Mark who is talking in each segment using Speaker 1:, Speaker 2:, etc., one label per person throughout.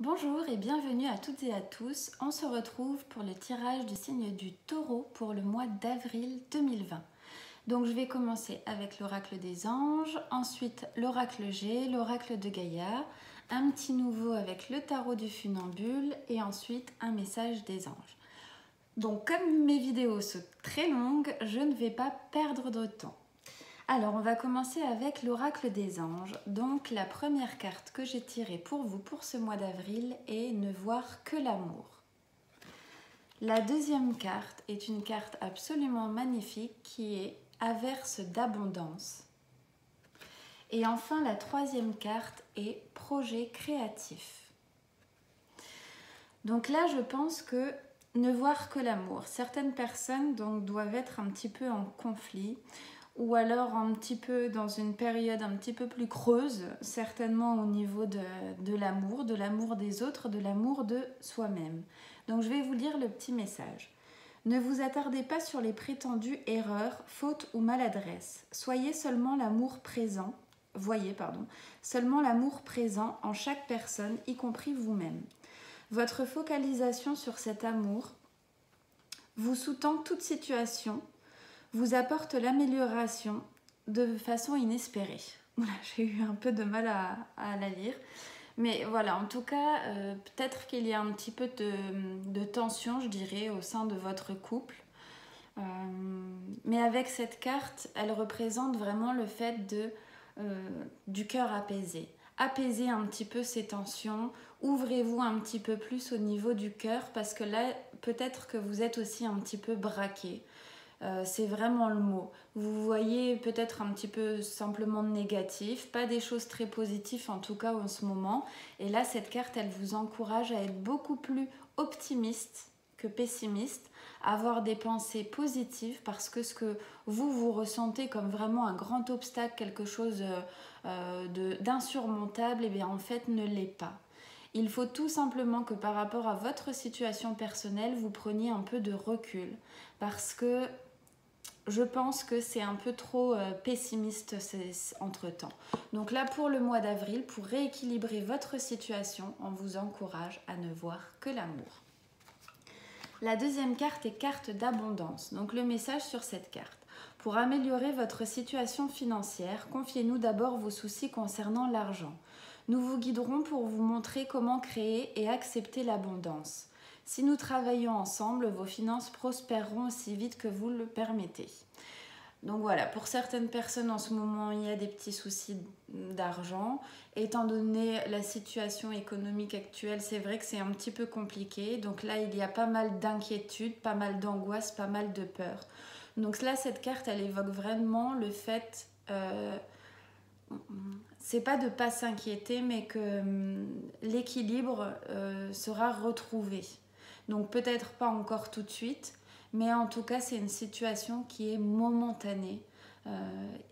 Speaker 1: Bonjour et bienvenue à toutes et à tous. On se retrouve pour le tirage du signe du Taureau pour le mois d'avril 2020. Donc je vais commencer avec l'oracle des anges, ensuite l'oracle G, l'oracle de Gaïa, un petit nouveau avec le tarot du funambule et ensuite un message des anges. Donc comme mes vidéos sont très longues, je ne vais pas perdre de temps. Alors, on va commencer avec l'oracle des anges. Donc, la première carte que j'ai tirée pour vous pour ce mois d'avril est Ne voir que l'amour. La deuxième carte est une carte absolument magnifique qui est Averse d'abondance. Et enfin, la troisième carte est Projet créatif. Donc là, je pense que ne voir que l'amour. Certaines personnes donc, doivent être un petit peu en conflit ou alors un petit peu dans une période un petit peu plus creuse, certainement au niveau de l'amour des autres, de l'amour de soi-même. Donc je vais vous lire le petit message. Ne vous attardez pas sur les prétendues erreurs, fautes ou maladresses. Soyez seulement l'amour présent, seulement l'amour présent en chaque personne, y compris vous-même. Votre focalisation sur cet amour vous sous-tend toute situation, vous apporte l'amélioration de façon inespérée. Voilà, j'ai eu un peu de mal à la lire. Mais voilà, en tout cas, peut-être qu'il y a un petit peu de tension, je dirais, au sein de votre couple. Mais avec cette carte, elle représente vraiment le fait du cœur apaisé. Apaisez un petit peu ces tensions, ouvrez-vous un petit peu plus au niveau du cœur parce que là, peut-être que vous êtes aussi un petit peu braqué. C'est vraiment le mot. Vous voyez peut-être un petit peu simplement négatif, pas des choses très positives en tout cas en ce moment. Et là, cette carte, elle vous encourage à être beaucoup plus optimiste que pessimiste, à avoir des pensées positives parce que ce que vous ressentez comme vraiment un grand obstacle, quelque chose d'insurmontable, et bien en fait ne l'est pas. Il faut tout simplement que par rapport à votre situation personnelle, vous preniez un peu de recul parce que je pense que c'est un peu trop pessimiste entre-temps. Donc là, pour le mois d'avril, pour rééquilibrer votre situation, on vous encourage à ne voir que l'amour. La deuxième carte est carte d'abondance. Donc le message sur cette carte. Pour améliorer votre situation financière, confiez-nous d'abord vos soucis concernant l'argent. Nous vous guiderons pour vous montrer comment créer et accepter l'abondance. Si nous travaillons ensemble, vos finances prospéreront aussi vite que vous le permettez. Donc voilà, pour certaines personnes en ce moment, il y a des petits soucis d'argent. Étant donné la situation économique actuelle, c'est vrai que c'est un petit peu compliqué. Donc là, il y a pas mal d'inquiétudes, pas mal d'angoisse, pas mal de peur. Donc là, cette carte, elle évoque vraiment le fait... c'est pas de ne pas s'inquiéter, mais que l'équilibre sera retrouvé. Donc peut-être pas encore tout de suite, mais en tout cas c'est une situation qui est momentanée.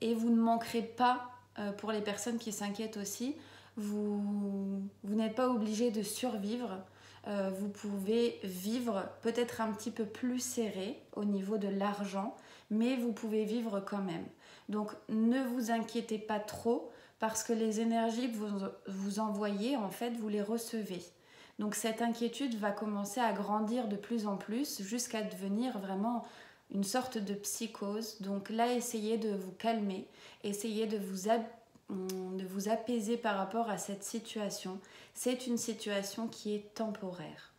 Speaker 1: Et vous ne manquerez pas, pour les personnes qui s'inquiètent aussi, vous n'êtes pas obligé de survivre. Vous pouvez vivre peut-être un petit peu plus serré au niveau de l'argent, mais vous pouvez vivre quand même. Donc ne vous inquiétez pas trop parce que les énergies que vous envoyez, en fait, vous les recevez. Donc cette inquiétude va commencer à grandir de plus en plus jusqu'à devenir vraiment une sorte de psychose. Donc là, essayez de vous calmer, essayez de vous apaiser par rapport à cette situation. C'est une situation qui est temporaire.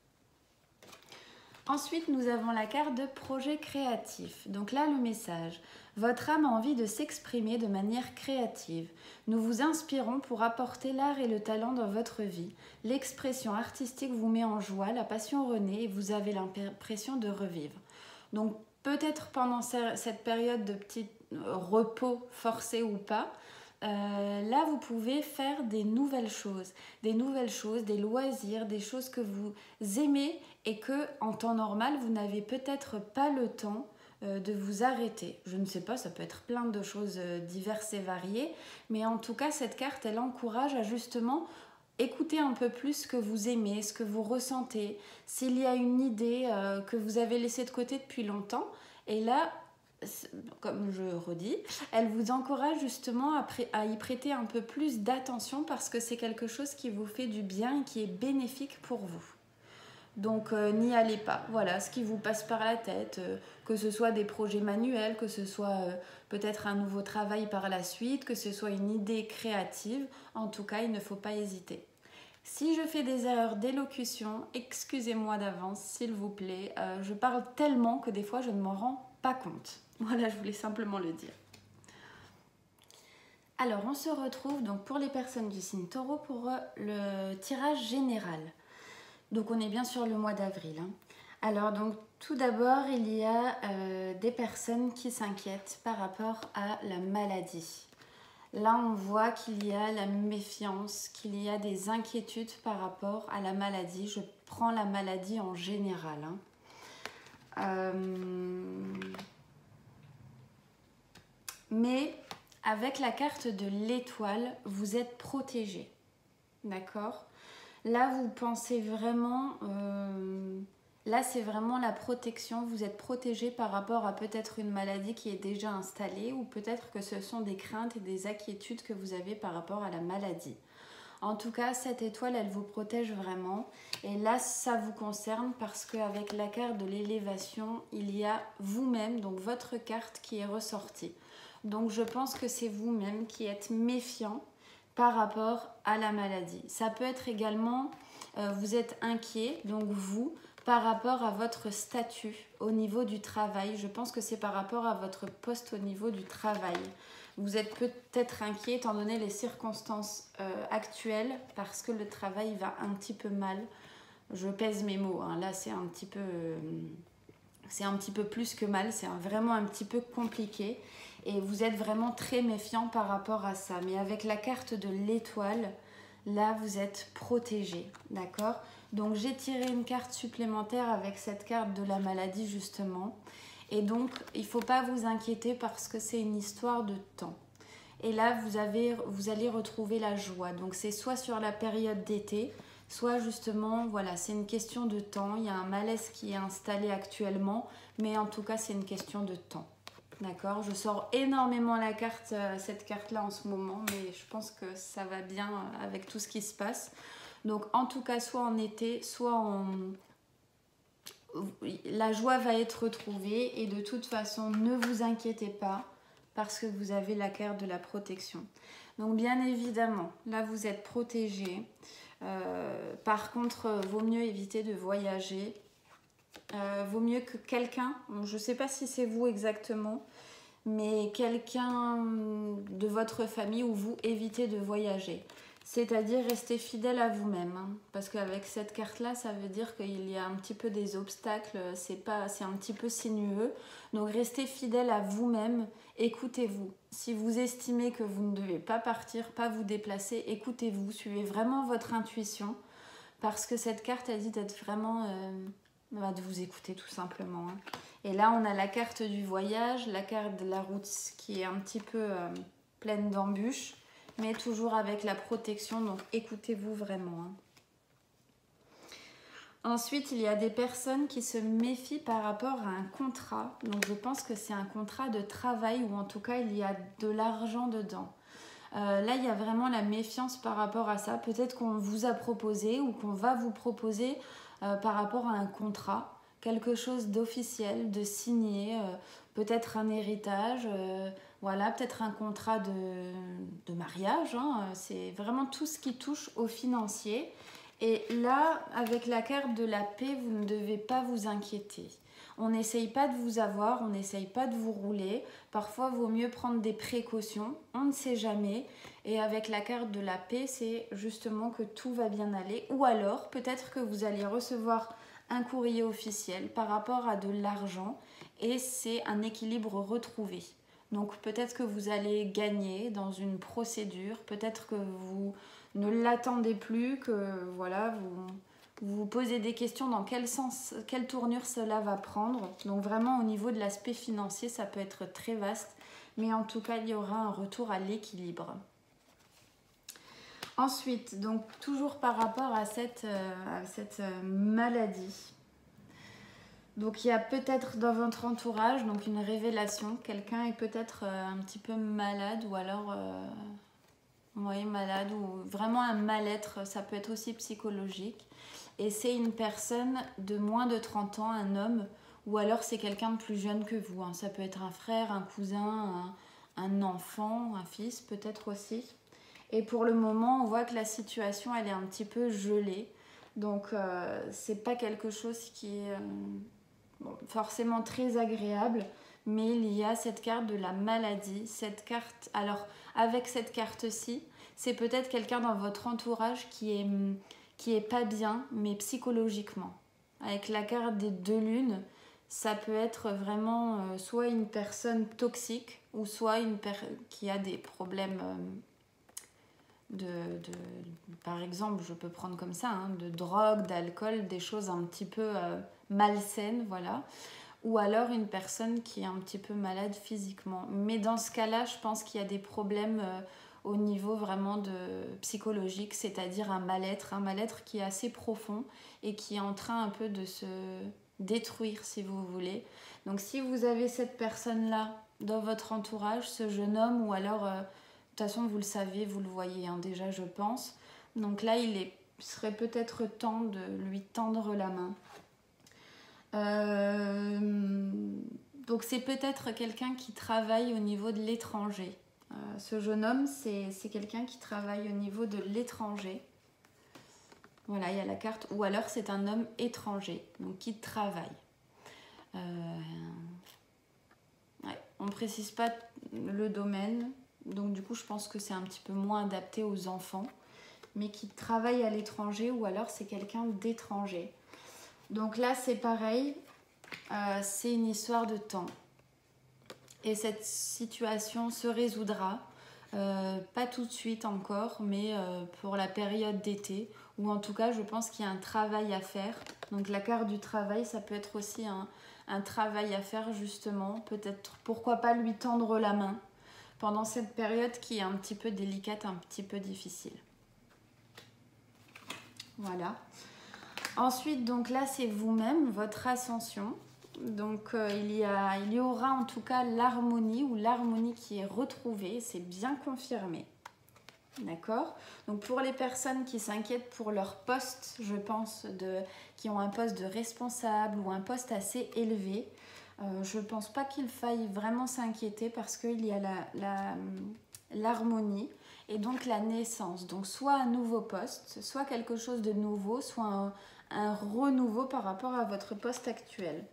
Speaker 1: Ensuite, nous avons la carte de projet créatif. Donc là, le message. Votre âme a envie de s'exprimer de manière créative. Nous vous inspirons pour apporter l'art et le talent dans votre vie. L'expression artistique vous met en joie, la passion renaît et vous avez l'impression de revivre. Donc peut-être pendant cette période de petit repos forcé ou pas, là vous pouvez faire des nouvelles choses, des loisirs, des choses que vous aimez et que en temps normal vous n'avez peut-être pas le temps de vous arrêter. Je ne sais pas, ça peut être plein de choses diverses et variées, mais en tout cas cette carte elle encourage à justement écouter un peu plus ce que vous aimez, ce que vous ressentez, s'il y a une idée que vous avez laissée de côté depuis longtemps, et là comme je redis, elle vous encourage justement à y prêter un peu plus d'attention parce que c'est quelque chose qui vous fait du bien et qui est bénéfique pour vous. Donc n'y allez pas, voilà ce qui vous passe par la tête, que ce soit des projets manuels, que ce soit peut-être un nouveau travail par la suite, que ce soit une idée créative, en tout cas il ne faut pas hésiter. Si je fais des erreurs d'élocution, excusez-moi d'avance s'il vous plaît, je parle tellement que des fois je ne m'en rends pas compte. Voilà, je voulais simplement le dire. Alors on se retrouve donc pour les personnes du signe Taureau pour le tirage général. Donc on est bien sur le mois d'avril. Alors donc tout d'abord il y a des personnes qui s'inquiètent par rapport à la maladie. Là on voit qu'il y a la méfiance, qu'il y a des inquiétudes par rapport à la maladie. Je prends la maladie en général. Mais avec la carte de l'étoile, vous êtes protégé. D'accord ? Là, vous pensez vraiment... là, c'est vraiment la protection. Vous êtes protégé par rapport à peut-être une maladie qui est déjà installée ou peut-être que ce sont des craintes et des inquiétudes que vous avez par rapport à la maladie. En tout cas, cette étoile, elle vous protège vraiment. Et là, ça vous concerne parce qu'avec la carte de l'élévation, il y a vous-même, donc votre carte qui est ressortie. Donc, je pense que c'est vous-même qui êtes méfiant par rapport à la maladie. Ça peut être également, vous êtes inquiet, donc vous, par rapport à votre statut au niveau du travail. Je pense que c'est par rapport à votre poste au niveau du travail. Vous êtes peut-être inquiet étant donné les circonstances actuelles parce que le travail va un petit peu mal. Je pèse mes mots, hein. Là c'est un petit peu plus que mal, c'est vraiment un petit peu compliqué. Et vous êtes vraiment très méfiant par rapport à ça. Mais avec la carte de l'étoile, là, vous êtes protégé. D'accord ? Donc, j'ai tiré une carte supplémentaire avec cette carte de la maladie, justement. Et donc, il ne faut pas vous inquiéter parce que c'est une histoire de temps. Et là, vous allez retrouver la joie. Donc, c'est soit sur la période d'été, soit justement, voilà, c'est une question de temps. Il y a un malaise qui est installé actuellement, mais en tout cas, c'est une question de temps. D'accord, je sors énormément cette carte-là en ce moment, mais je pense que ça va bien avec tout ce qui se passe. Donc en tout cas, soit en été, la joie va être retrouvée et de toute façon, ne vous inquiétez pas parce que vous avez la carte de la protection. Donc bien évidemment, là vous êtes protégé. Par contre, vaut mieux éviter de voyager. Vaut mieux que quelqu'un, je ne sais pas si c'est vous exactement, mais quelqu'un de votre famille ou vous évitez de voyager. C'est-à-dire rester fidèle à vous-même. Hein, parce qu'avec cette carte-là, ça veut dire qu'il y a un petit peu des obstacles, c'est un petit peu sinueux. Donc restez fidèle à vous-même, écoutez-vous. Si vous estimez que vous ne devez pas partir, pas vous déplacer, écoutez-vous, suivez vraiment votre intuition. Parce que cette carte a dit d'être vraiment... de vous écouter tout simplement. Hein. Et là, on a la carte du voyage, la carte de la route qui est un petit peu pleine d'embûches, mais toujours avec la protection, donc écoutez-vous vraiment. Hein. Ensuite, il y a des personnes qui se méfient par rapport à un contrat. Donc je pense que c'est un contrat de travail ou en tout cas, il y a de l'argent dedans. Là, il y a vraiment la méfiance par rapport à ça. Peut-être qu'on vous a proposé ou qu'on va vous proposer par rapport à un contrat, quelque chose d'officiel, de signé, peut-être un héritage, voilà, peut-être un contrat de mariage. Hein, c'est vraiment tout ce qui touche au financier. Et là, avec la carte de la paix, vous ne devez pas vous inquiéter. On n'essaye pas de vous avoir, on n'essaye pas de vous rouler. Parfois, il vaut mieux prendre des précautions, on ne sait jamais. Et avec la carte de la paix, c'est justement que tout va bien aller. Ou alors, peut-être que vous allez recevoir un courrier officiel par rapport à de l'argent et c'est un équilibre retrouvé. Donc peut-être que vous allez gagner dans une procédure, peut-être que vous ne l'attendez plus, que voilà, vous posez des questions dans quel sens, quelle tournure cela va prendre. Donc vraiment au niveau de l'aspect financier, ça peut être très vaste, mais en tout cas, il y aura un retour à l'équilibre. Ensuite, donc toujours par rapport à cette maladie. Donc il y a peut-être dans votre entourage donc une révélation. Quelqu'un est peut-être un petit peu malade ou alors oui, malade ou vraiment un mal-être. Ça peut être aussi psychologique. Et c'est une personne de moins de 30 ans, un homme, ou alors c'est quelqu'un de plus jeune que vous. Hein. Ça peut être un frère, un cousin, un enfant, un fils peut-être aussi. Et pour le moment, on voit que la situation, elle est un petit peu gelée. Donc, c'est pas quelque chose qui est forcément très agréable. Mais il y a cette carte de la maladie. Cette carte, alors, avec cette carte-ci, c'est peut-être quelqu'un dans votre entourage qui est pas bien, mais psychologiquement. Avec la carte des 2 lunes, ça peut être vraiment soit une personne toxique ou soit qui a des problèmes par exemple, je peux prendre comme ça, hein, de drogue, d'alcool, des choses un petit peu malsaines, voilà. Ou alors une personne qui est un petit peu malade physiquement. Mais dans ce cas-là, je pense qu'il y a des problèmes au niveau vraiment psychologique, c'est-à-dire un mal-être qui est assez profond et qui est en train un peu de se détruire, si vous voulez. Donc si vous avez cette personne-là dans votre entourage, ce jeune homme, ou alors, de toute façon, vous le savez, vous le voyez hein, déjà, je pense. Donc là, serait peut-être temps de lui tendre la main. Donc c'est peut-être quelqu'un qui travaille au niveau de l'étranger. Ce jeune homme, c'est quelqu'un qui travaille au niveau de l'étranger. Voilà, il y a la carte. Ou alors c'est un homme étranger, donc qui travaille. Ouais, on ne précise pas le domaine, donc du coup je pense que c'est un petit peu moins adapté aux enfants, mais qui travaille à l'étranger ou alors c'est quelqu'un d'étranger. Donc là c'est pareil, c'est une histoire de temps. Et cette situation se résoudra, pas tout de suite encore, mais pour la période d'été, ou en tout cas je pense qu'il y a un travail à faire. Donc la carte du travail, ça peut être aussi un travail à faire justement, peut-être pourquoi pas lui tendre la main pendant cette période qui est un petit peu délicate, un petit peu difficile. Voilà. Ensuite, donc là c'est vous-même, votre ascension. Donc il y aura en tout cas l'harmonie ou l'harmonie qui est retrouvée, c'est bien confirmé. D'accord? Donc pour les personnes qui s'inquiètent pour leur poste, je pense, qui ont un poste de responsable ou un poste assez élevé, je ne pense pas qu'il faille vraiment s'inquiéter parce qu'il y a l'harmonie et donc la naissance. Donc soit un nouveau poste, soit quelque chose de nouveau, soit un renouveau par rapport à votre poste actuel.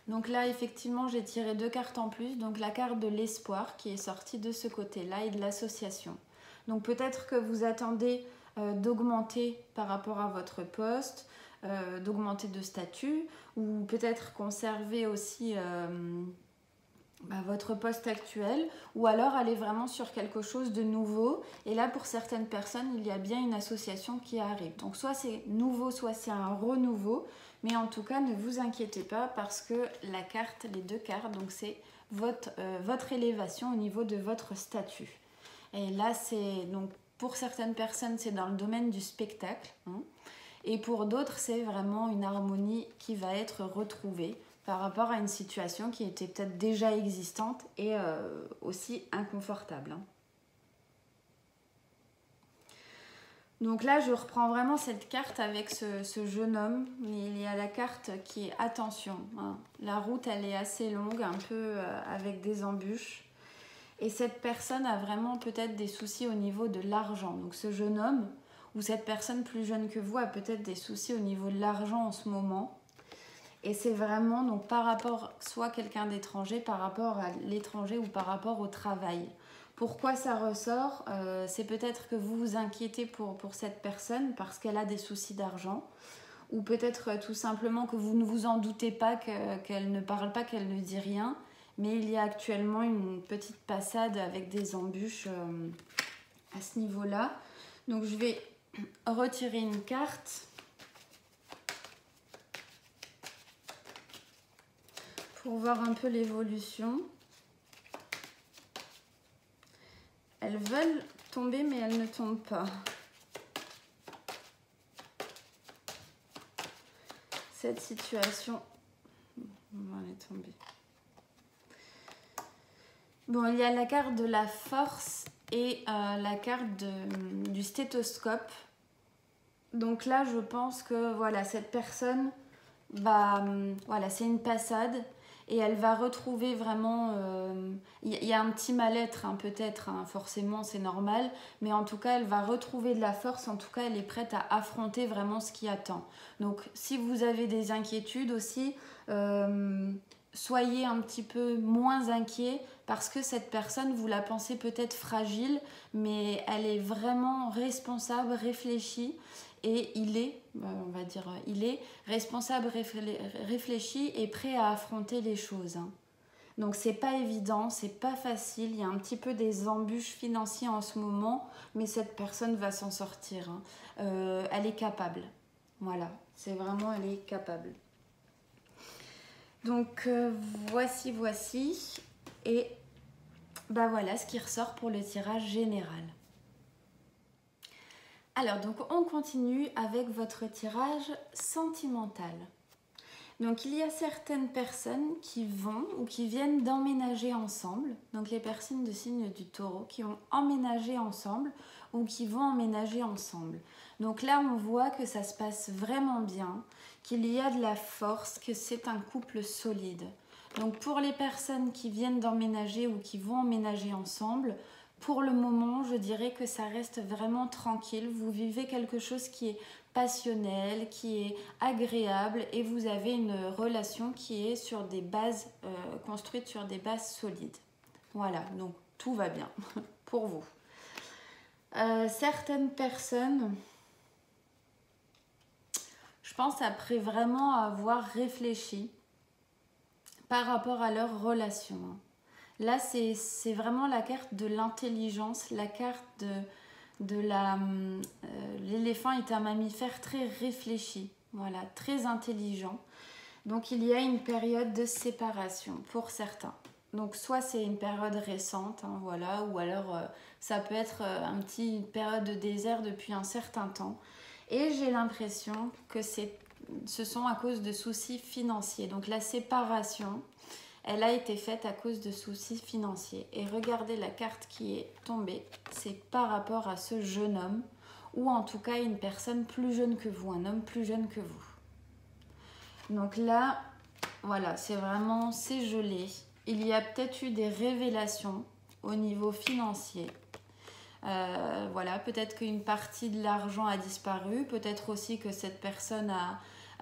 Speaker 1: Donc là, effectivement, j'ai tiré 2 cartes en plus. Donc la carte de l'espoir qui est sortie de ce côté-là et de l'association. Donc peut-être que vous attendez d'augmenter par rapport à votre poste, d'augmenter de statut, ou peut-être conserver aussi votre poste actuel, ou alors aller vraiment sur quelque chose de nouveau. Et là, pour certaines personnes, il y a bien une association qui arrive. Donc soit c'est nouveau, soit c'est un renouveau. Mais en tout cas, ne vous inquiétez pas parce que la carte, les 2 cartes, donc c'est votre élévation au niveau de votre statut. Et là, c'est donc pour certaines personnes, c'est dans le domaine du spectacle. Hein, et pour d'autres, c'est vraiment une harmonie qui va être retrouvée par rapport à une situation qui était peut-être déjà existante et aussi inconfortable. Hein. Donc là, je reprends vraiment cette carte avec ce jeune homme. Il y a la carte qui est attention. Hein. La route, elle est assez longue, un peu avec des embûches. Et cette personne a vraiment peut-être des soucis au niveau de l'argent. Donc ce jeune homme ou cette personne plus jeune que vous a peut-être des soucis au niveau de l'argent en ce moment. Et c'est vraiment donc par rapport, soit quelqu'un d'étranger, par rapport à l'étranger ou par rapport au travail. Pourquoi ça ressort? C'est peut-être que vous vous inquiétez pour cette personne parce qu'elle a des soucis d'argent. Ou peut-être tout simplement que vous ne vous en doutez pas, qu'elle ne parle pas, qu'elle ne dit rien. Mais il y a actuellement une petite passade avec des embûches à ce niveau-là. Donc je vais retirer une carte pour voir un peu l'évolution. Elles veulent tomber, mais elles ne tombent pas. Cette situation On est tombé. Bon, il y a la carte de la force et la carte du stéthoscope. Donc là, je pense que voilà, cette personne va, voilà, c'est une passade et elle va retrouver vraiment, il y a un petit mal-être hein, peut-être, hein, forcément c'est normal, mais en tout cas elle va retrouver de la force, en tout cas elle est prête à affronter vraiment ce qui attend. Donc si vous avez des inquiétudes aussi, soyez un petit peu moins inquiet parce que cette personne, vous la pensez peut-être fragile, mais elle est vraiment responsable, réfléchie. Et il est, on va dire, il est responsable, réfléchi et prêt à affronter les choses. Hein. Donc c'est pas évident, c'est pas facile. Il y a un petit peu des embûches financières en ce moment, mais cette personne va s'en sortir. Hein. Elle est capable. Voilà, c'est vraiment, elle est capable. Donc voici. Et bah voilà ce qui ressort pour le tirage général. Alors, donc on continue avec votre tirage sentimental. Donc, il y a certaines personnes qui vont ou qui viennent d'emménager ensemble. Donc, les personnes de signe du Taureau qui ont emménagé ensemble ou qui vont emménager ensemble. Donc là, on voit que ça se passe vraiment bien, qu'il y a de la force, que c'est un couple solide. Donc, pour les personnes qui viennent d'emménager ou qui vont emménager ensemble, pour le moment, je dirais que ça reste vraiment tranquille. Vous vivez quelque chose qui est passionnel, qui est agréable et vous avez une relation qui est sur des bases, construite sur des bases solides. Voilà, donc tout va bien pour vous. Certaines personnes, je pense après vraiment avoir réfléchi par rapport à leur relation. Là, c'est vraiment la carte de l'intelligence, la carte de la... l'éléphant est un mammifère très réfléchi, voilà, très intelligent. Donc, il y a une période de séparation pour certains. Donc, soit c'est une période récente, hein, voilà, ou alors ça peut être une petite période de désert depuis un certain temps. Et j'ai l'impression que ce sont à cause de soucis financiers. Donc, la séparation... elle a été faite à cause de soucis financiers. Et regardez la carte qui est tombée, c'est par rapport à ce jeune homme, ou en tout cas une personne plus jeune que vous, un homme plus jeune que vous. Donc là, voilà, c'est vraiment, c'est gelé. Il y a peut-être eu des révélations au niveau financier. Voilà, peut-être qu'une partie de l'argent a disparu, peut-être aussi que cette personne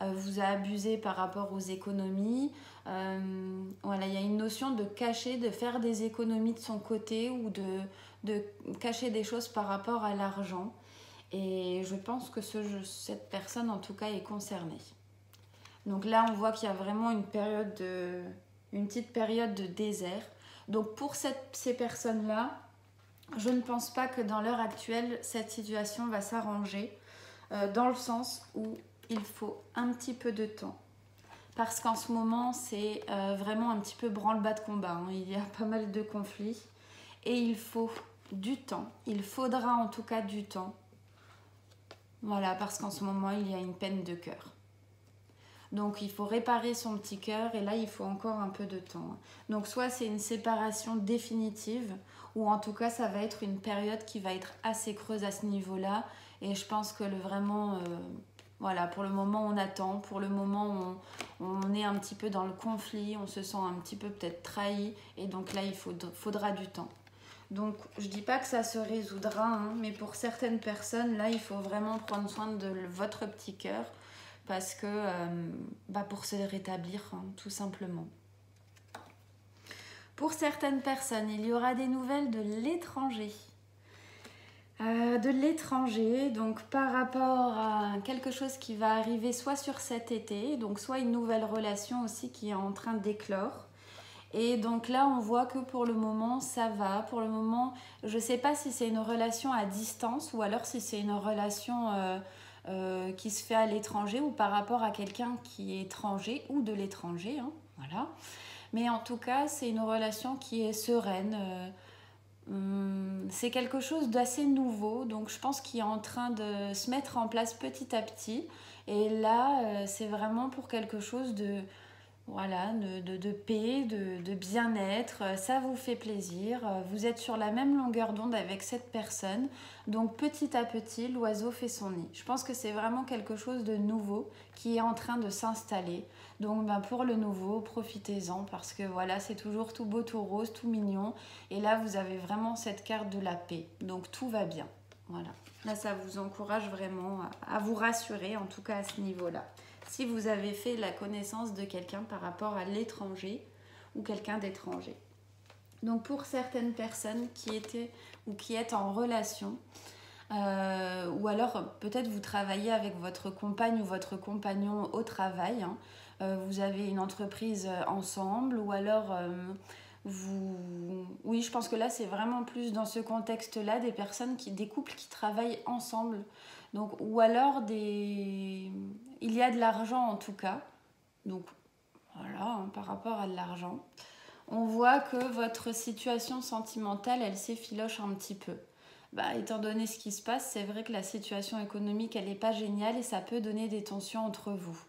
Speaker 1: vous a abusé par rapport aux économies. Voilà, il y a une notion de cacher, de faire des économies de son côté ou de cacher des choses par rapport à l'argent. Et je pense que cette personne en tout cas est concernée. Donc là, on voit qu'il y a vraiment une petite période de désert. Donc pour ces personnes-là, je ne pense pas que dans l'heure actuelle, cette situation va s'arranger dans le sens où il faut un petit peu de temps. Parce qu'en ce moment, c'est vraiment un petit peu branle-bas de combat. Hein. Il y a pas mal de conflits et il faut du temps. Il faudra en tout cas du temps. Voilà, parce qu'en ce moment, il y a une peine de cœur. Donc, il faut réparer son petit cœur et là, il faut encore un peu de temps. Donc, soit c'est une séparation définitive ou en tout cas, ça va être une période qui va être assez creuse à ce niveau-là. Et je pense que vraiment... voilà, pour le moment, on attend. Pour le moment, on est un petit peu dans le conflit. On se sent un petit peu peut-être trahi. Et donc là, il faudra du temps. Donc, je ne dis pas que ça se résoudra. Hein, mais pour certaines personnes, là, il faut vraiment prendre soin de votre petit cœur. Parce que, pour se rétablir, hein, tout simplement. Pour certaines personnes, il y aura des nouvelles de l'étranger. Donc par rapport à quelque chose qui va arriver soit sur cet été, donc soit une nouvelle relation aussi qui est en train d'éclore. Et donc là, on voit que pour le moment, ça va. Pour le moment, je ne sais pas si c'est une relation à distance ou alors si c'est une relation qui se fait à l'étranger ou par rapport à quelqu'un qui est étranger ou de l'étranger. Hein, voilà. Mais en tout cas, c'est une relation qui est sereine. C'est quelque chose d'assez nouveau, donc je pense qu'il est en train de se mettre en place petit à petit. Et là, c'est vraiment pour quelque chose voilà, de paix, de bien-être, ça vous fait plaisir, vous êtes sur la même longueur d'onde avec cette personne, donc petit à petit, l'oiseau fait son nid. Je pense que c'est vraiment quelque chose de nouveau qui est en train de s'installer, donc pour le nouveau, profitez-en, parce que voilà, c'est toujours tout beau, tout rose, tout mignon, et là, vous avez vraiment cette carte de la paix, donc tout va bien, voilà. Là, ça vous encourage vraiment à vous rassurer, en tout cas à ce niveau-là. Si vous avez fait la connaissance de quelqu'un par rapport à l'étranger ou quelqu'un d'étranger. Donc pour certaines personnes qui étaient ou qui êtes en relation, ou alors peut-être vous travaillez avec votre compagne ou votre compagnon au travail, hein, vous avez une entreprise ensemble, ou alors vous... Oui, je pense que là c'est vraiment plus dans ce contexte-là des couples qui travaillent ensemble. Donc, ou alors il y a de l'argent en tout cas. Donc voilà, hein, par rapport à de l'argent. On voit que votre situation sentimentale, elle s'effiloche un petit peu. Étant donné ce qui se passe, c'est vrai que la situation économique, elle n'est pas géniale et ça peut donner des tensions entre vous.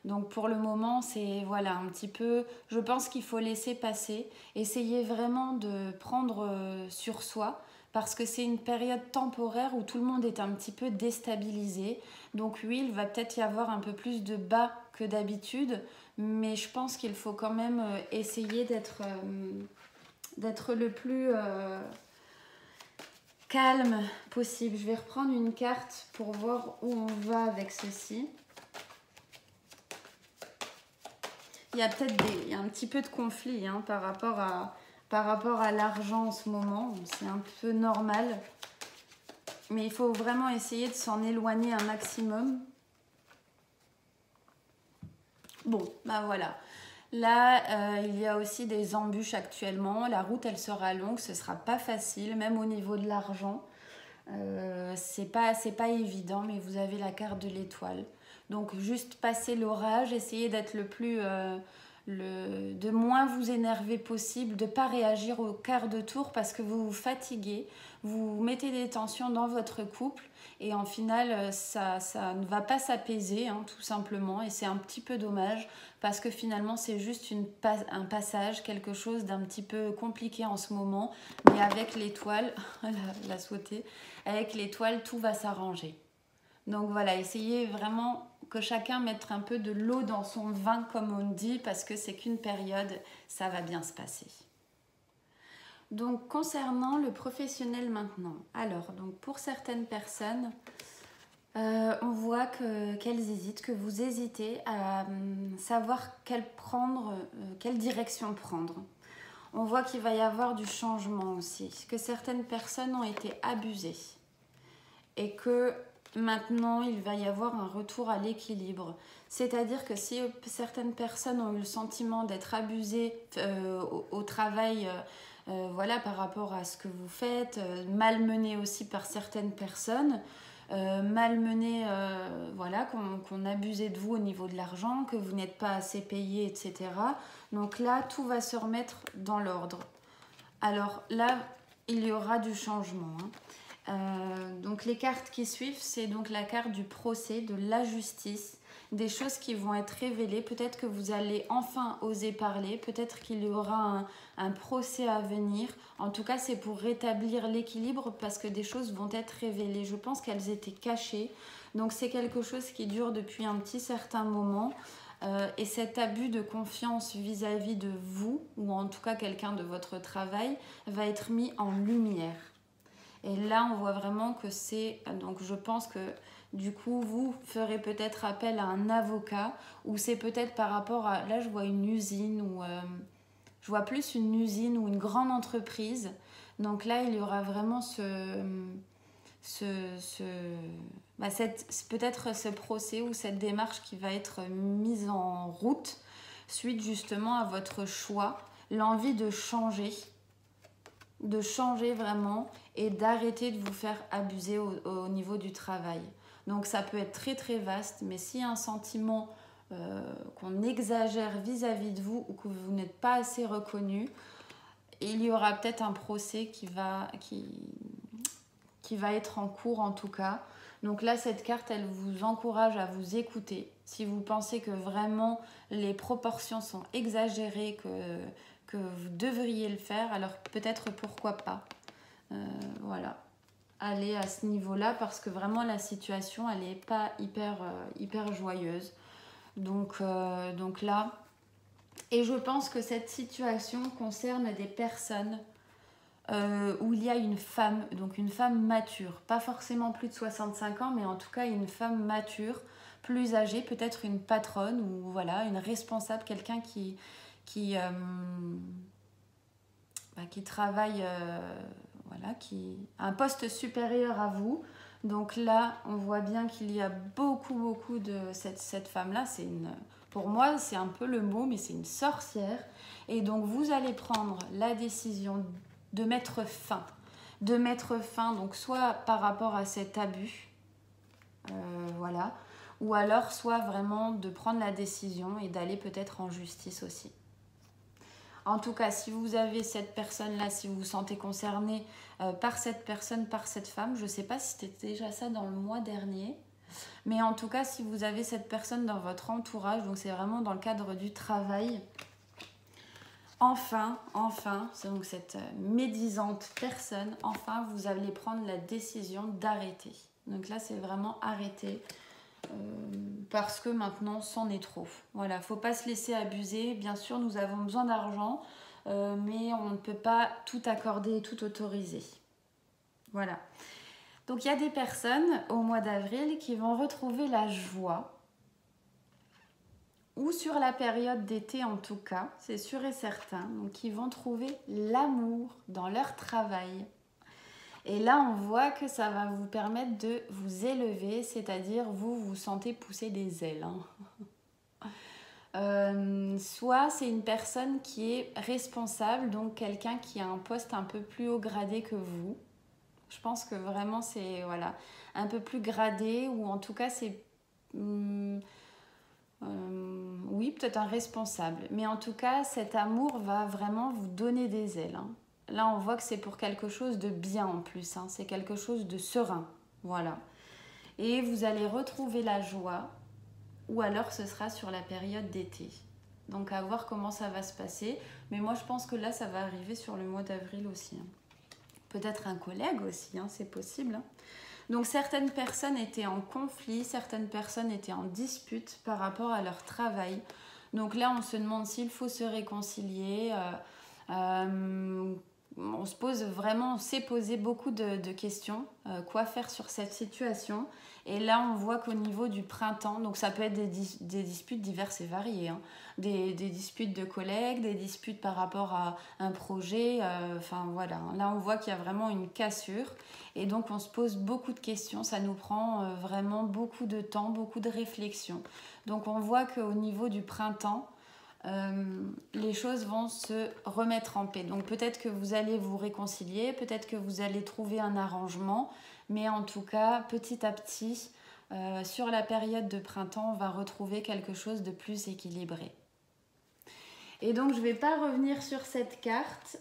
Speaker 1: Donc pour le moment, c'est voilà un petit peu, je pense qu'il faut laisser passer, essayer vraiment de prendre sur soi, parce que c'est une période temporaire où tout le monde est un petit peu déstabilisé. Donc oui, il va peut-être y avoir un peu plus de bas que d'habitude, mais je pense qu'il faut quand même essayer d'être le plus calme possible. Je vais reprendre une carte pour voir où on va avec ceci. Il y a peut-être un petit peu de conflit hein, par rapport à l'argent en ce moment. C'est un peu normal. Mais il faut vraiment essayer de s'en éloigner un maximum. Bon, voilà. Là, il y a aussi des embûches actuellement. La route, elle sera longue. Ce ne sera pas facile, même au niveau de l'argent. C'est pas évident, mais vous avez la carte de l'étoile. Donc, juste passer l'orage, essayez d'être de moins vous énerver possible, de ne pas réagir au quart de tour parce que vous vous fatiguez, vous mettez des tensions dans votre couple et en final ça ne va pas s'apaiser hein, tout simplement, et c'est un petit peu dommage parce que finalement c'est juste un passage, quelque chose d'un petit peu compliqué en ce moment, mais avec l'étoile, la sauter, avec l'étoile tout va s'arranger. Donc voilà, essayez vraiment que chacun mette un peu de l'eau dans son vin, comme on dit, parce que c'est qu'une période, ça va bien se passer. Donc concernant le professionnel maintenant, alors donc pour certaines personnes, on voit qu'elles hésitent, que vous hésitez à savoir quelle direction prendre. On voit qu'il va y avoir du changement aussi, que certaines personnes ont été abusées et que maintenant il va y avoir un retour à l'équilibre. C'est-à-dire que si certaines personnes ont eu le sentiment d'être abusées au travail, voilà, par rapport à ce que vous faites, malmenées aussi par certaines personnes, malmenées, voilà, qu'on abusait de vous au niveau de l'argent, que vous n'êtes pas assez payé, etc. Donc là, tout va se remettre dans l'ordre. Alors là, il y aura du changement. Donc les cartes qui suivent, c'est donc la carte du procès, de la justice, des choses qui vont être révélées. Peut-être que vous allez enfin oser parler, peut-être qu'il y aura un procès à venir. En tout cas, c'est pour rétablir l'équilibre parce que des choses vont être révélées. Je pense qu'elles étaient cachées. Donc c'est quelque chose qui dure depuis un petit certain moment. Et cet abus de confiance vis-à-vis de vous, ou en tout cas quelqu'un de votre travail, va être mis en lumière. Et là, on voit vraiment que c'est... Donc, je pense que, du coup, vous ferez peut-être appel à un avocat, ou c'est peut-être par rapport à... Là, je vois une usine, ou... je vois plus une usine ou une grande entreprise. Donc là, il y aura vraiment peut-être ce procès ou cette démarche qui va être mise en route suite justement à votre choix, l'envie de changer vraiment et d'arrêter de vous faire abuser au niveau du travail. Donc ça peut être très très vaste, mais s'il y a un sentiment qu'on exagère vis-à-vis de vous ou que vous n'êtes pas assez reconnu, il y aura peut-être un procès qui va être en cours en tout cas. Donc là, cette carte, elle vous encourage à vous écouter. Si vous pensez que vraiment les proportions sont exagérées, que vous devriez le faire, alors peut-être pourquoi pas. Voilà, aller à ce niveau-là parce que vraiment la situation, elle n'est pas hyper joyeuse. Donc là, et je pense que cette situation concerne des personnes où il y a une femme, donc une femme mature, pas forcément plus de 65 ans, mais en tout cas une femme mature, plus âgée, peut-être une patronne ou voilà, une responsable, quelqu'un qui travaille, voilà, qui a un poste supérieur à vous. Donc là, on voit bien qu'il y a beaucoup de cette femme-là. Pour moi, c'est un peu le mot, mais c'est une sorcière. Et donc, vous allez prendre la décision de mettre fin. De mettre fin, donc soit par rapport à cet abus, voilà, ou alors soit vraiment de prendre la décision et d'aller peut-être en justice aussi. En tout cas, si vous avez cette personne-là, si vous vous sentez concerné par cette personne, par cette femme, je ne sais pas si c'était déjà ça dans le mois dernier, mais en tout cas, si vous avez cette personne dans votre entourage, donc c'est vraiment dans le cadre du travail, enfin, c'est donc cette médisante personne, enfin, vous allez prendre la décision d'arrêter. Donc là, c'est vraiment arrêter. Parce que maintenant c'en est trop. Voilà, faut pas se laisser abuser. Bien sûr, nous avons besoin d'argent, mais on ne peut pas tout accorder et tout autoriser. Voilà. Donc il y a des personnes au mois d'avril qui vont retrouver la joie, ou sur la période d'été en tout cas, c'est sûr et certain. Donc ils vont trouver l'amour dans leur travail. Et là, on voit que ça va vous permettre de vous élever, c'est-à-dire vous sentez pousser des ailes. Soit c'est une personne qui est responsable, donc quelqu'un qui a un poste un peu plus haut gradé que vous. Je pense que vraiment c'est voilà, un peu plus gradé, ou en tout cas c'est... oui, peut-être un responsable. Mais en tout cas, cet amour va vraiment vous donner des ailes. Là, on voit que c'est pour quelque chose de bien en plus. C'est quelque chose de serein. Voilà. Et vous allez retrouver la joie, ou alors ce sera sur la période d'été. Donc à voir comment ça va se passer. Mais moi, je pense que là, ça va arriver sur le mois d'avril aussi. Peut-être un collègue aussi, c'est possible. Donc certaines personnes étaient en conflit, certaines personnes étaient en dispute par rapport à leur travail. Donc là, on se demande s'il faut se réconcilier. On se pose vraiment, on s'est posé beaucoup de questions. Quoi faire sur cette situation? Et là, on voit qu'au niveau du printemps, donc ça peut être des disputes diverses et variées. Des disputes de collègues, des disputes par rapport à un projet. Enfin voilà, là on voit qu'il y a vraiment une cassure. Et donc on se pose beaucoup de questions. Ça nous prend vraiment beaucoup de temps, beaucoup de réflexion. Donc on voit qu'au niveau du printemps, les choses vont se remettre en paix. Donc peut-être que vous allez vous réconcilier, peut-être que vous allez trouver un arrangement, mais en tout cas, petit à petit, sur la période de printemps, on va retrouver quelque chose de plus équilibré. Et donc je ne vais pas revenir sur cette carte.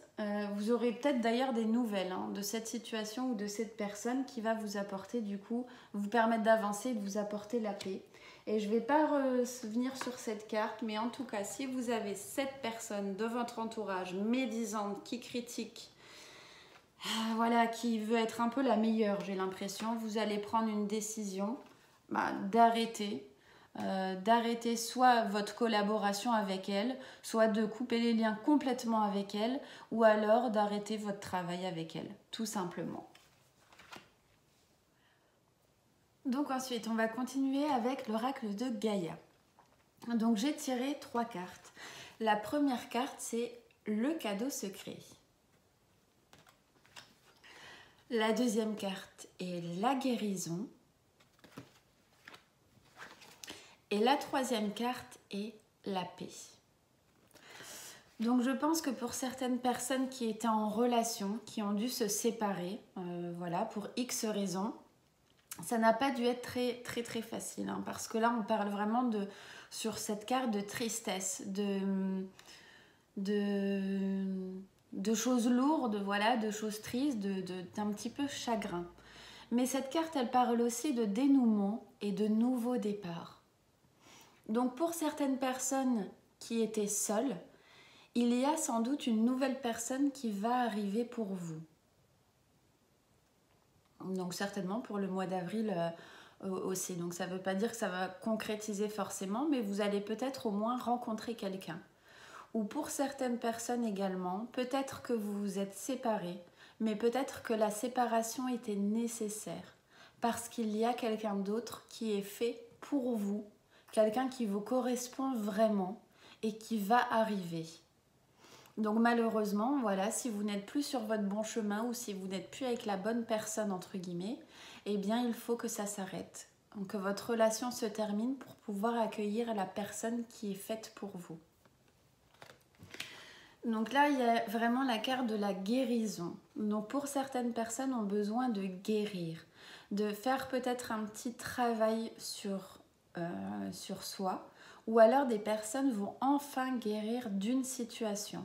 Speaker 1: Vous aurez peut-être d'ailleurs des nouvelles de cette situation ou de cette personne qui va vous apporter, du coup, vous permettre d'avancer et de vous apporter la paix. Et je ne vais pas revenir sur cette carte, mais en tout cas, si vous avez cette personne de votre entourage médisante, qui critique, voilà, qui veut être un peu la meilleure, j'ai l'impression, vous allez prendre une décision d'arrêter soit votre collaboration avec elle, soit de couper les liens complètement avec elle, ou alors d'arrêter votre travail avec elle, tout simplement. Donc ensuite, on va continuer avec l'oracle de Gaïa. Donc j'ai tiré 3 cartes. La première carte, c'est le cadeau secret. La deuxième carte est la guérison. Et la troisième carte est la paix. Donc je pense que pour certaines personnes qui étaient en relation, qui ont dû se séparer, voilà, pour X raisons, ça n'a pas dû être très facile, parce que là on parle vraiment sur cette carte de tristesse, de choses lourdes, voilà, de choses tristes, d'un petit peu chagrin. Mais cette carte, elle parle aussi de dénouement et de nouveau départ. Donc pour certaines personnes qui étaient seules, il y a sans doute une nouvelle personne qui va arriver pour vous. Donc certainement pour le mois d'avril aussi. Donc ça ne veut pas dire que ça va concrétiser forcément, mais vous allez peut-être au moins rencontrer quelqu'un. Ou pour certaines personnes également, peut-être que vous vous êtes séparés, mais peut-être que la séparation était nécessaire parce qu'il y a quelqu'un d'autre qui est fait pour vous, quelqu'un qui vous correspond vraiment et qui va arriver. Donc malheureusement, voilà, si vous n'êtes plus sur votre bon chemin ou si vous n'êtes plus avec la bonne personne, entre guillemets, eh bien il faut que ça s'arrête. Donc que votre relation se termine pour pouvoir accueillir la personne qui est faite pour vous. Donc là, il y a vraiment la carte de la guérison. Donc pour certaines personnes, ont besoin de guérir, de faire peut-être un petit travail sur soi, ou alors des personnes vont enfin guérir d'une situation.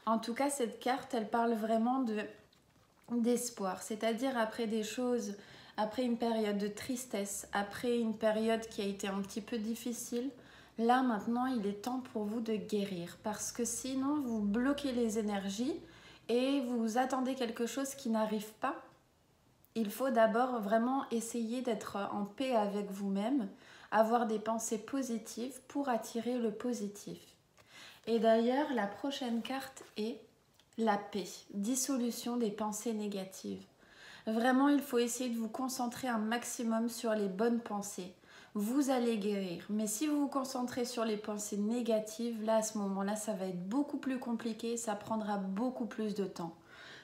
Speaker 1: En tout cas, cette carte, elle parle vraiment d'espoir, c'est-à-dire après des choses, après une période de tristesse, après une période qui a été un petit peu difficile, là maintenant, il est temps pour vous de guérir parce que sinon, vous bloquez les énergies et vous attendez quelque chose qui n'arrive pas. Il faut d'abord vraiment essayer d'être en paix avec vous-même, avoir des pensées positives pour attirer le positif. Et d'ailleurs, la prochaine carte est la paix, dissolution des pensées négatives. Vraiment, il faut essayer de vous concentrer un maximum sur les bonnes pensées. Vous allez guérir, mais si vous vous concentrez sur les pensées négatives, là, à ce moment-là, ça va être beaucoup plus compliqué, ça prendra beaucoup plus de temps.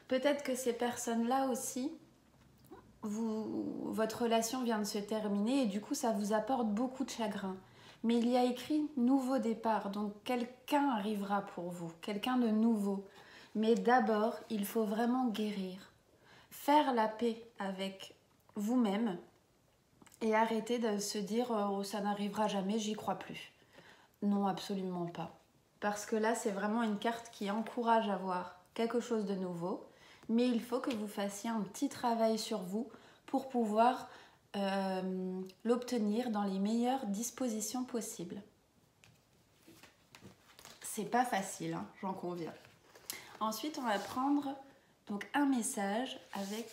Speaker 1: Peut-être que ces personnes-là aussi, votre relation vient de se terminer et du coup, ça vous apporte beaucoup de chagrin. Mais il y a écrit nouveau départ, donc quelqu'un arrivera pour vous, quelqu'un de nouveau. Mais d'abord, il faut vraiment guérir, faire la paix avec vous-même et arrêter de se dire oh, ça n'arrivera jamais, j'y crois plus. Non, absolument pas. Parce que là, c'est vraiment une carte qui encourage à voir quelque chose de nouveau, mais il faut que vous fassiez un petit travail sur vous pour pouvoir l'obtenir dans les meilleures dispositions possibles. C'est pas facile, hein, j'en conviens. Ensuite, on va prendre donc un message avec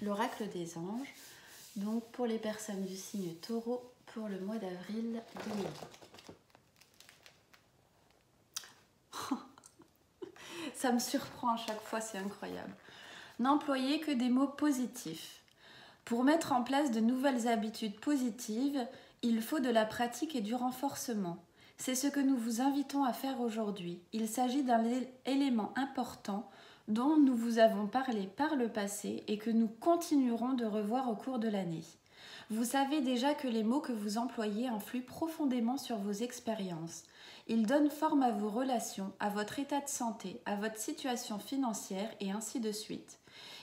Speaker 1: l'oracle des anges. Donc pour les personnes du signe Taureau pour le mois d'avril 2020. Ça me surprend à chaque fois, c'est incroyable. N'employez que des mots positifs. Pour mettre en place de nouvelles habitudes positives, il faut de la pratique et du renforcement. C'est ce que nous vous invitons à faire aujourd'hui. Il s'agit d'un élément important dont nous vous avons parlé par le passé et que nous continuerons de revoir au cours de l'année. Vous savez déjà que les mots que vous employez influent profondément sur vos expériences. Ils donnent forme à vos relations, à votre état de santé, à votre situation financière et ainsi de suite.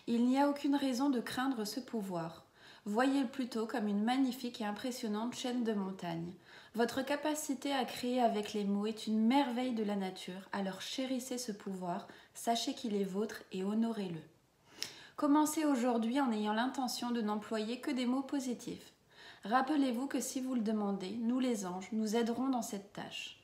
Speaker 1: Il n'y a aucune raison de craindre ce pouvoir. Voyez-le plutôt comme une magnifique et impressionnante chaîne de montagnes. Votre capacité à créer avec les mots est une merveille de la nature, alors chérissez ce pouvoir, sachez qu'il est vôtre et honorez-le. Commencez aujourd'hui en ayant l'intention de n'employer que des mots positifs. Rappelez-vous que si vous le demandez, nous les anges, nous aiderons dans cette tâche.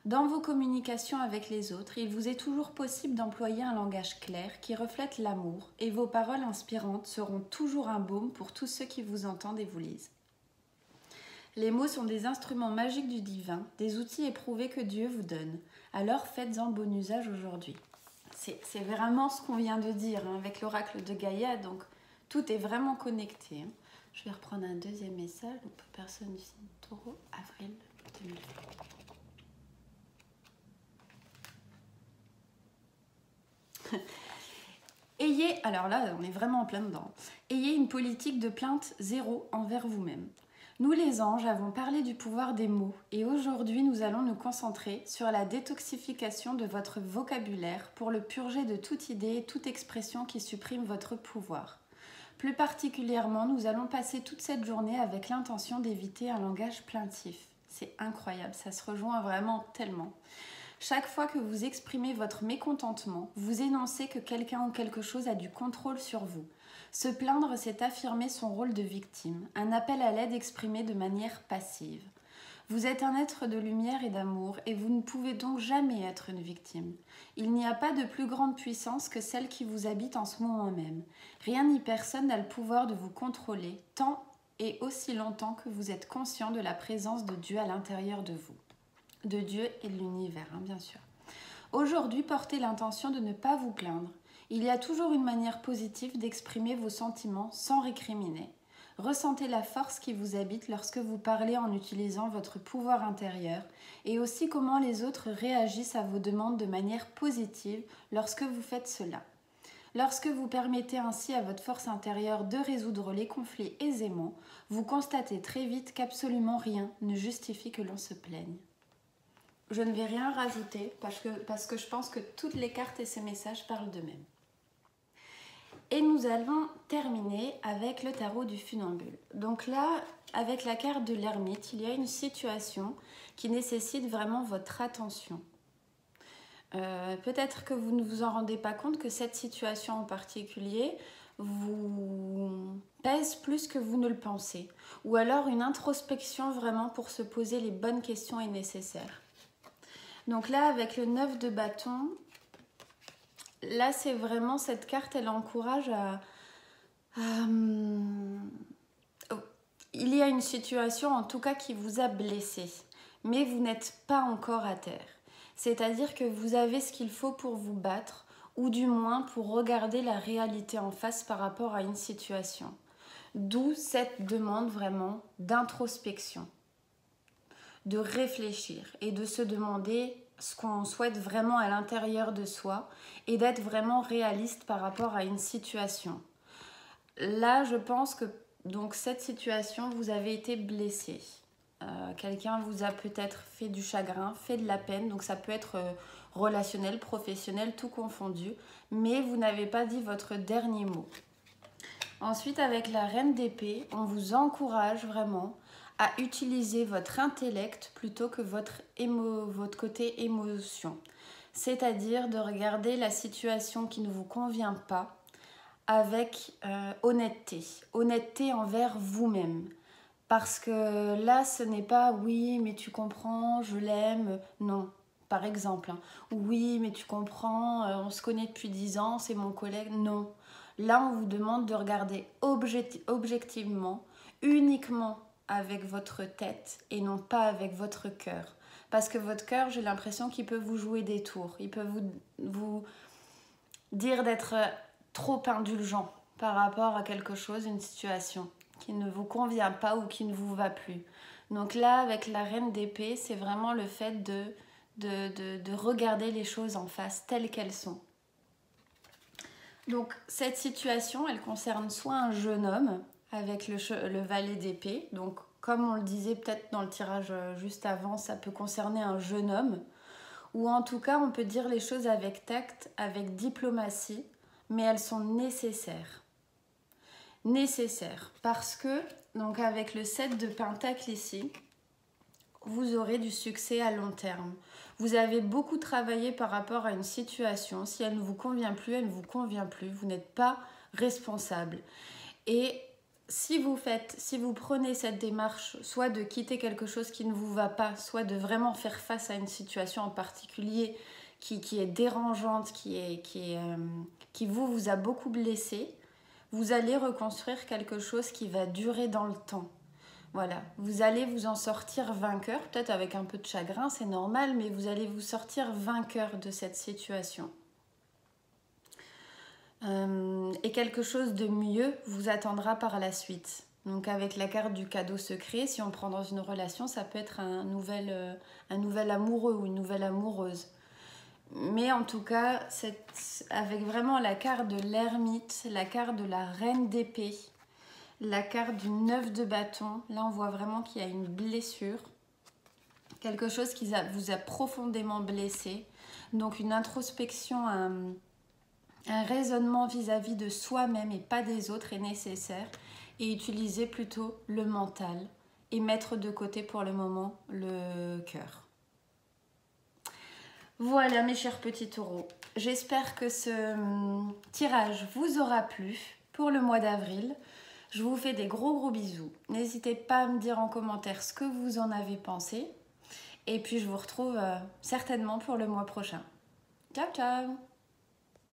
Speaker 1: Dans vos communications avec les autres, il vous est toujours possible d'employer un langage clair qui reflète l'amour et vos paroles inspirantes seront toujours un baume pour tous ceux qui vous entendent et vous lisent. Les mots sont des instruments magiques du divin, des outils éprouvés que Dieu vous donne. Alors faites-en bon usage aujourd'hui. C'est vraiment ce qu'on vient de dire hein, avec l'oracle de Gaïa, donc tout est vraiment connecté. Hein. Je vais reprendre un deuxième message, donc pour personne du signe Taureau, avril 2020. Ayez, alors là on est vraiment en plein dedans, ayez une politique de plainte zéro envers vous-même. Nous les anges avons parlé du pouvoir des mots et aujourd'hui nous allons nous concentrer sur la détoxification de votre vocabulaire pour le purger de toute idée et toute expression qui supprime votre pouvoir. Plus particulièrement, nous allons passer toute cette journée avec l'intention d'éviter un langage plaintif. C'est incroyable, ça se rejoint vraiment tellement. Chaque fois que vous exprimez votre mécontentement, vous énoncez que quelqu'un ou quelque chose a du contrôle sur vous. Se plaindre, c'est affirmer son rôle de victime, un appel à l'aide exprimé de manière passive. Vous êtes un être de lumière et d'amour et vous ne pouvez donc jamais être une victime. Il n'y a pas de plus grande puissance que celle qui vous habite en ce moment même. Rien ni personne n'a le pouvoir de vous contrôler tant et aussi longtemps que vous êtes conscient de la présence de Dieu à l'intérieur de vous. De Dieu et de l'univers, bien sûr. Aujourd'hui, portez l'intention de ne pas vous plaindre. Il y a toujours une manière positive d'exprimer vos sentiments sans récriminer. Ressentez la force qui vous habite lorsque vous parlez en utilisant votre pouvoir intérieur et aussi comment les autres réagissent à vos demandes de manière positive lorsque vous faites cela. Lorsque vous permettez ainsi à votre force intérieure de résoudre les conflits aisément, vous constatez très vite qu'absolument rien ne justifie que l'on se plaigne. Je ne vais rien rajouter parce que je pense que toutes les cartes et ces messages parlent d'eux-mêmes. Et nous allons terminer avec le tarot du funambule. Donc là, avec la carte de l'ermite, il y a une situation qui nécessite vraiment votre attention. Peut-être que vous ne vous en rendez pas compte que cette situation en particulier vous pèse plus que vous ne le pensez. Ou alors une introspection vraiment pour se poser les bonnes questions est nécessaire. Donc là, avec le 9 de bâton, là c'est vraiment cette carte, elle encourage il y a une situation en tout cas qui vous a blessé, mais vous n'êtes pas encore à terre. C'est-à-dire que vous avez ce qu'il faut pour vous battre, ou du moins pour regarder la réalité en face par rapport à une situation. D'où cette demande vraiment d'introspection, de réfléchir et de se demander ce qu'on souhaite vraiment à l'intérieur de soi et d'être vraiment réaliste par rapport à une situation. Là, je pense que donc cette situation, vous avez été blessé. Quelqu'un vous a peut-être fait du chagrin, fait de la peine, donc ça peut être relationnel, professionnel, tout confondu, mais vous n'avez pas dit votre dernier mot. Ensuite, avec la reine d'épée, on vous encourage vraiment à utiliser votre intellect plutôt que votre côté émotion. C'est-à-dire de regarder la situation qui ne vous convient pas avec honnêteté. Honnêteté envers vous-même. Parce que là, ce n'est pas « oui, mais tu comprends, je l'aime ». Non, par exemple. Oui, mais tu comprends, on se connaît depuis 10 ans, c'est mon collègue. Non. Là, on vous demande de regarder objectivement, uniquement avec votre tête et non pas avec votre cœur. Parce que votre cœur, j'ai l'impression qu'il peut vous jouer des tours. Il peut vous dire d'être trop indulgent par rapport à quelque chose, une situation qui ne vous convient pas ou qui ne vous va plus. Donc là, avec la reine d'épée, c'est vraiment le fait de regarder les choses en face telles qu'elles sont. Donc cette situation, elle concerne soit un jeune homme avec le valet d'épée. Donc comme on le disait peut-être dans le tirage juste avant, ça peut concerner un jeune homme. Ou en tout cas, on peut dire les choses avec tact, avec diplomatie, mais elles sont nécessaires. Nécessaires parce que, donc avec le 7 de Pentacle ici, vous aurez du succès à long terme. Vous avez beaucoup travaillé par rapport à une situation. Si elle ne vous convient plus, elle ne vous convient plus. Vous n'êtes pas responsable. Et si vous prenez cette démarche, soit de quitter quelque chose qui ne vous va pas, soit de vraiment faire face à une situation en particulier qui est dérangeante, qui vous a beaucoup blessé, vous allez reconstruire quelque chose qui va durer dans le temps. Voilà, vous allez vous en sortir vainqueur, peut-être avec un peu de chagrin, c'est normal, mais vous allez vous sortir vainqueur de cette situation. Et quelque chose de mieux vous attendra par la suite. Donc avec la carte du cadeau secret, si on prend dans une relation, ça peut être un nouvel amoureux ou une nouvelle amoureuse. Mais en tout cas, avec vraiment la carte de l'ermite, la carte de la reine d'épée, la carte du 9 de bâton, là on voit vraiment qu'il y a une blessure, quelque chose qui vous a profondément blessé. Donc une introspection, un raisonnement vis-à-vis de soi-même et pas des autres est nécessaire. Et utiliser plutôt le mental et mettre de côté pour le moment le cœur. Voilà mes chers petits taureaux, j'espère que ce tirage vous aura plu. pour le mois d'avril. Je vous fais des gros bisous. N'hésitez pas à me dire en commentaire ce que vous en avez pensé. Et puis je vous retrouve certainement pour le mois prochain. Ciao ciao!